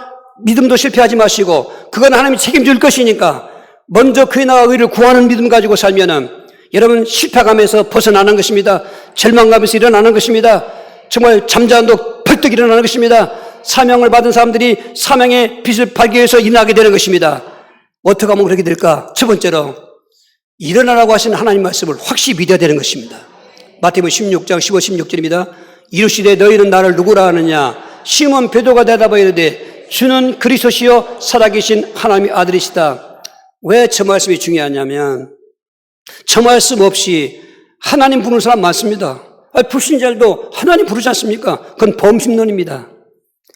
믿음도 실패하지 마시고 그건 하나님이 책임질 것이니까 먼저 그의 나와 의를 구하는 믿음 가지고 살면은 여러분 실패감에서 벗어나는 것입니다. 절망감에서 일어나는 것입니다. 정말 잠자는도 벌떡 일어나는 것입니다. 사명을 받은 사람들이 사명의 빛을 발기 위해서 일어나게 되는 것입니다. 어떻게 하면 그렇게 될까? 첫 번째로 일어나라고 하신 하나님 말씀을 확실히 믿어야 되는 것입니다. 마태복음 16장 15, 16절입니다. 이르시되 너희는 나를 누구라 하느냐? 시몬 베드로가 대답하여 이르되 주는 그리스도시요 살아계신 하나님의 아들이시다. 왜 저 말씀이 중요하냐면 저 말씀 없이 하나님 부르는 사람 많습니다. 불신자들도 하나님 부르지 않습니까? 그건 범신론입니다.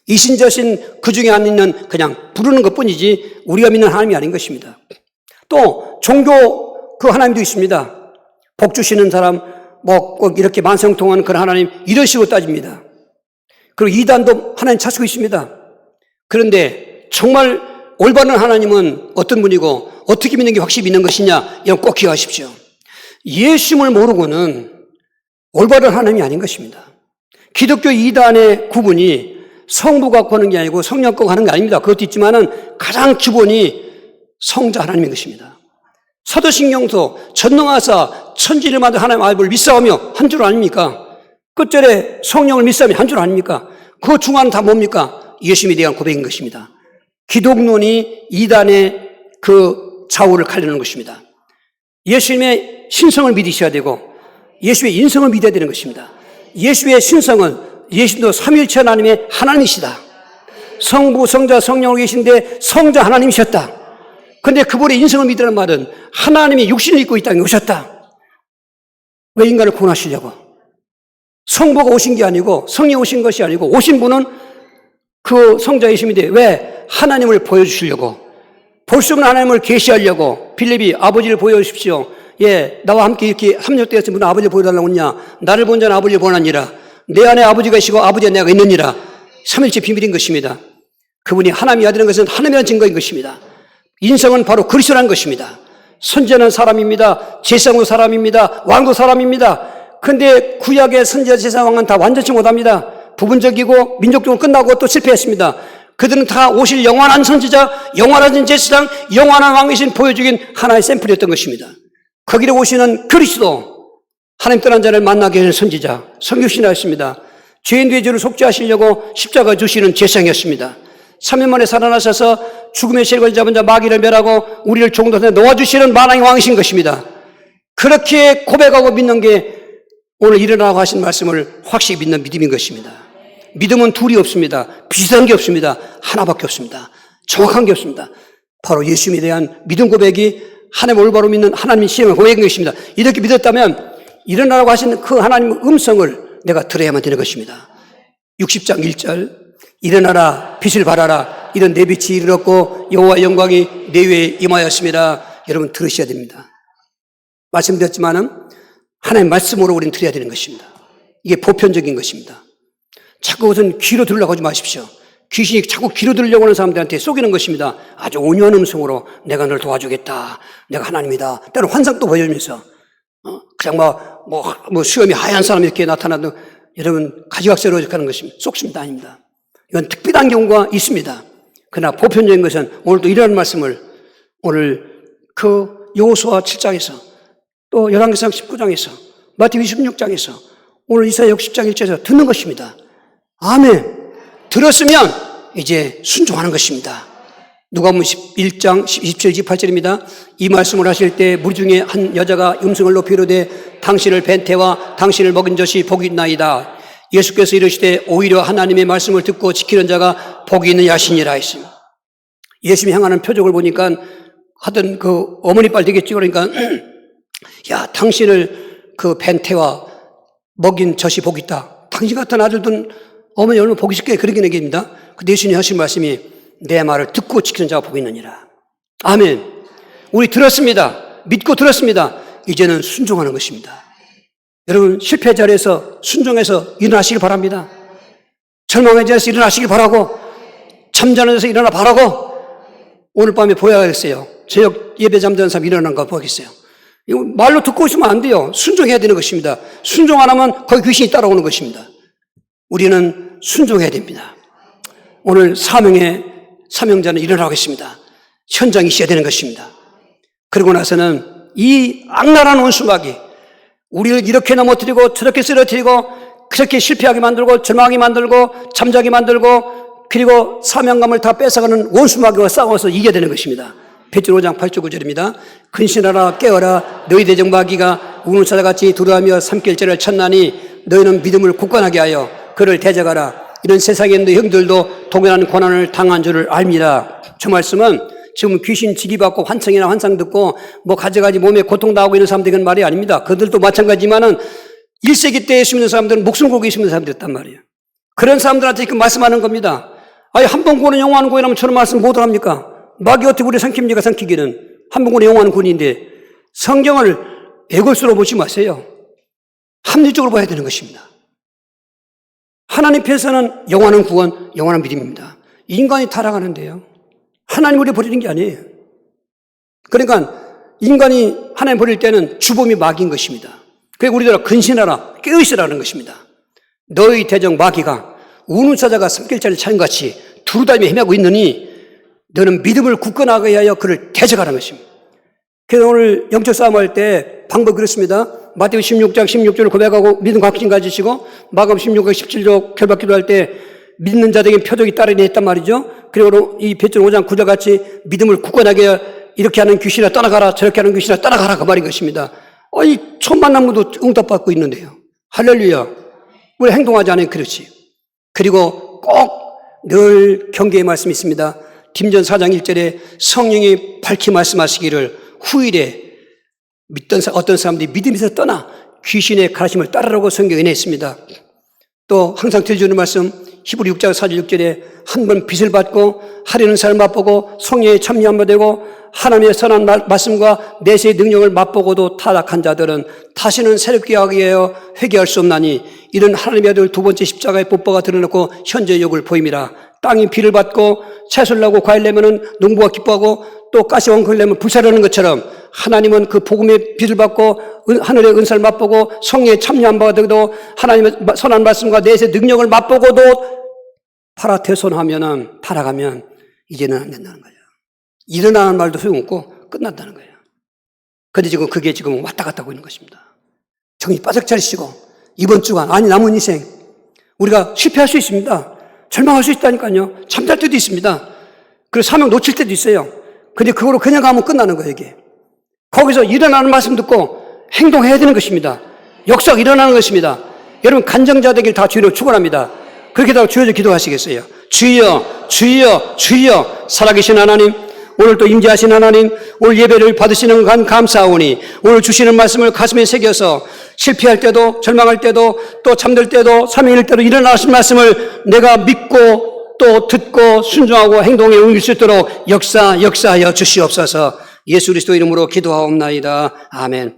이신자신 그 중에 안 있는 그냥 부르는 것 뿐이지 우리가 믿는 하나님이 아닌 것입니다. 또 종교 그 하나님도 있습니다. 복 주시는 사람 꼭 이렇게 만성통하는 그런 하나님 이런 식으로 따집니다. 그리고 이단도 하나님 찾고 있습니다. 그런데 정말 올바른 하나님은 어떤 분이고 어떻게 믿는 게 확실히 믿는 것이냐 이건 꼭 기억하십시오. 예수님을 모르고는 올바른 하나님이 아닌 것입니다. 기독교 이단의 구분이 성부 갖고 하는 게 아니고 성령 갖고 하는 게 아닙니다. 그것도 있지만은 가장 기본이 성자 하나님인 것입니다. 사도신경도 전능하사 천지를 만든 하나님 아버지를 믿사오며 한 줄 아닙니까? 끝절에 성령을 믿사오며 한 줄 아닙니까? 그 중앙은 다 뭡니까? 예수님에 대한 고백인 것입니다. 기독론이 이단의 그 좌우를 가르는 것입니다. 예수님의 신성을 믿으셔야 되고 예수의 인성을 믿어야 되는 것입니다. 예수의 신성은 예수도 삼위일체 하나님의 하나님이시다. 성부, 성자, 성령으로 계신데 성자 하나님이셨다. 그런데 그분의 인성을 믿으라는 말은 하나님이 육신을 입고 이 땅에 오셨다. 왜 인간을 구원하시려고? 성부가 오신 게 아니고 성령이 오신 것이 아니고 오신 분은 그 성자이심인데 왜? 하나님을 보여주시려고, 볼 수 없는 하나님을 계시하려고. 빌립이 아버지를 보여주십시오. 예, 나와 함께 이렇게 합력되었으면 무슨 아버지를 보여달라고 했냐? 나를 본 자는 아버지를 보나니라. 내 안에 아버지가 계시고 아버지 안에 내가 있느니라. 삼일체 비밀인 것입니다. 그분이 하나님이 아들인 것은 하나님이라는 증거인 것입니다. 인성은 바로 그리스도라는 것입니다. 선지자는 사람입니다. 제사장도 사람입니다. 왕도 사람입니다. 그런데 구약의 선지자, 제사장, 왕은 다 완전치 못합니다. 부분적이고 민족적으로 끝나고 또 실패했습니다. 그들은 다 오실 영원한 선지자, 영원한 제사장, 영원한 왕이신 보여주긴 하나의 샘플이었던 것입니다. 거기로 오시는 그리스도, 하나님 떠난 자를 만나게 하는 선지자, 성육신하였습니다. 죄인들의 죄를 속죄하시려고 십자가 주시는 제사장이었습니다. 3년 만에 살아나셔서 죽음의 세력을 잡은 자 마귀를 멸하고 우리를 종도에 놓아주시는 만왕의 왕이신 것입니다. 그렇게 고백하고 믿는 게 오늘 일어나고 하신 말씀을 확실히 믿는 믿음인 것입니다. 믿음은 둘이 없습니다. 비슷한 게 없습니다. 하나밖에 없습니다. 정확한 게 없습니다. 바로 예수님에 대한 믿음 고백이 하나님을 올바로 믿는 하나님의 신앙의 고백인 것입니다. 이렇게 믿었다면 일어나라고 하신 그 하나님의 음성을 내가 들어야만 되는 것입니다. 60장 1절 일어나라 빛을 발하라 이런 내 빛이 이르렀고 여호와의 영광이 내 위에 임하였습니다. 여러분 들으셔야 됩니다. 말씀드렸지만은 하나님의 말씀으로 우리는 들어야 되는 것입니다. 이게 보편적인 것입니다. 자꾸 무슨 귀로 들으려고 하지 마십시오. 귀신이 자꾸 귀로 들으려고 하는 사람들한테 속이는 것입니다. 아주 온유한 음성으로 내가 널 도와주겠다. 내가 하나님이다. 때로 환상도 보여주면서 그냥 뭐 수염이 하얀 사람이 이렇게 나타나도 여러분 가지각색으로 하는 것입니다. 속습니다. 아닙니다. 이건 특별한 경우가 있습니다. 그러나 보편적인 것은 오늘도 이런 말씀을 오늘 그 여호수아 7장에서 또 열왕기상 19장에서 마태복음 16장에서 오늘 이사야 60장 1절에서 듣는 것입니다. 아멘. 들었으면 이제 순종하는 것입니다. 누가복음 11장 17, 28절입니다. 이 말씀을 하실 때 무리 중에 한 여자가 음성을 높이 이르되 당신을 벤태와 당신을 먹인 젖이 복이 있나이다. 예수께서 이르시되 오히려 하나님의 말씀을 듣고 지키는 자가 복이 있는 야신이라 했습니다. 예수님이 향하는 표적을 보니까 하던 그 어머니 빨 되겠지. 그러니까 야 당신을 그 벤태와 먹인 젖이 복이 있다. 당신 같은 아들든 어머니 얼마나 복이 있게 그러긴 얘기입니다. 근데 예수님이 하신 말씀이 내 말을 듣고 지키는 자가 복이 있느니라. 아멘. 우리 들었습니다. 믿고 들었습니다. 이제는 순종하는 것입니다. 여러분 실패 자리에서 순종해서 일어나시길 바랍니다. 절망의 자리에서 일어나시길 바라고 잠자는 데서 일어나 바라고 오늘 밤에 보여야겠어요. 저녁 예배 잠드는 사람 일어나는 거 보겠어요. 이거 말로 듣고 있으면 안 돼요. 순종해야 되는 것입니다. 순종 안 하면 거기 귀신이 따라오는 것입니다. 우리는 순종해야 됩니다. 오늘 사명자는 일어나겠습니다. 현장에 있어야 되는 것입니다. 그러고 나서는 이 악랄한 원수마귀 우리를 이렇게 넘어뜨리고 저렇게 쓰러뜨리고 그렇게 실패하게 만들고 절망하게 만들고 잠자게 만들고 그리고 사명감을 다 뺏어가는 원수마귀와 싸워서 이겨야 되는 것입니다. 베드로 5장 8절 9절입니다. 근신하라 깨어라 너희 대적 마귀가 우는 사자같이 두려워하며 삼킬절을 쳤나니 너희는 믿음을 굳건하게 하여 그를 대적하라. 이런 세상에 있는 형들도 동일한 고난을 당한 줄을 압니다. 저 말씀은 지금 귀신 지기받고 환청이나 환상 듣고 뭐 가지가지 몸에 고통당하고 있는 사람들은 말이 아닙니다. 그들도 마찬가지지만은 1세기 때에 있는 사람들은 목숨 걸고 있는 사람들이었단 말이에요. 그런 사람들한테 이렇게 말씀하는 겁니다. 아니 한 번 구원은 영원한 구원이라면 저런 말씀 못 합니까? 마귀 어떻게 우리 삼킵니까? 삼키기는 한 번 구원은 영원한 구원인데 성경을 애걸수로 보지 마세요. 합리적으로 봐야 되는 것입니다. 하나님 편에서는 영원한 구원, 영원한 믿음입니다. 인간이 타락하는데요. 하나님 우리 버리는 게 아니에요. 그러니까 인간이 하나님 버릴 때는 주범이 마귀인 것입니다. 그래서 우리들아 근신하라 깨어있으라는 것입니다. 너희 대적 마귀가 우는 사자가 삼킬자를 차는 같이 두루다니며 헤매고 있느니 너는 믿음을 굳건하게 하여 그를 대적하라는 것입니다. 그래서 오늘 영적 싸움할 때 방법 그렇습니다. 마태복음 16장 16절을 고백하고 믿음 확신 가지시고 마가복음 16장 17절 결박기도할 때 믿는 자들에게 표적이 따르니 했단 말이죠. 그리고 이 베드로 5장 9절 같이 믿음을 굳건하게 이렇게 하는 귀신아 떠나가라 저렇게 하는 귀신아 떠나가라 그 말인 것입니다. 이 첫 만남도 응답받고 있는데요. 할렐루야. 우리 행동하지 않으면 그렇지. 그리고 꼭 늘 경계의 말씀이 있습니다. 딘전 4장 1절에 성령이 밝히 말씀하시기를 후일에 믿던 어떤 사람들이 믿음에서 떠나 귀신의 가르침을 따르라고 성경에 은혜했습니다. 또 항상 들려주는 말씀 히브리 6장 4절 6절에 한 번 빚을 받고 하려는 삶을 맛보고 성령에 참여한 바 되고 하나님의 선한 말씀과 내세의 능력을 맛보고도 타락한 자들은 다시는 새롭게 하기 위하여 회개할 수 없나니 이런 하나님의 아들 두 번째 십자가의 뽀뽀가 드러났고 현재의 욕을 보임이라. 땅이 비를 받고 채소를 나고 과일 내면은 농부가 기뻐하고 또 가시원금을 내면 불사르는 것처럼 하나님은 그 복음의 비를 받고 하늘의 은사를 맛보고 성령에 참여한 바가 되고 하나님의 선한 말씀과 내세의 능력을 맛보고도 파라테손하면은 타락하면 이제는 안 된다는 거예요. 일어나는 말도 소용없고 끝난다는 거예요. 근데 지금 그게 지금 왔다 갔다 하고 있는 것입니다. 정신 바짝 차리시고 이번 주간 아니 남은 인생 우리가 실패할 수 있습니다. 절망할 수 있다니까요. 잠잘 때도 있습니다. 그리고 사명 놓칠 때도 있어요. 근데 그거로 그냥 가면 끝나는 거예요, 이게. 거기서 일어나는 말씀 듣고 행동해야 되는 것입니다. 역사가 일어나는 것입니다. 여러분 간정자 되길 다 주의로 축원합니다. 그렇게 다 주여서 기도하시겠어요? 주여, 주여, 주여, 살아계신 하나님, 오늘 또 임재하신 하나님, 오늘 예배를 받으시는 간 감사하오니 오늘 주시는 말씀을 가슴에 새겨서 실패할 때도 절망할 때도 또 잠들 때도 삼위일 때도 일어나신 말씀을 내가 믿고 또 듣고 순종하고 행동에 옮길 수 있도록 역사하여 주시옵소서. 예수 그리스도 이름으로 기도하옵나이다. 아멘.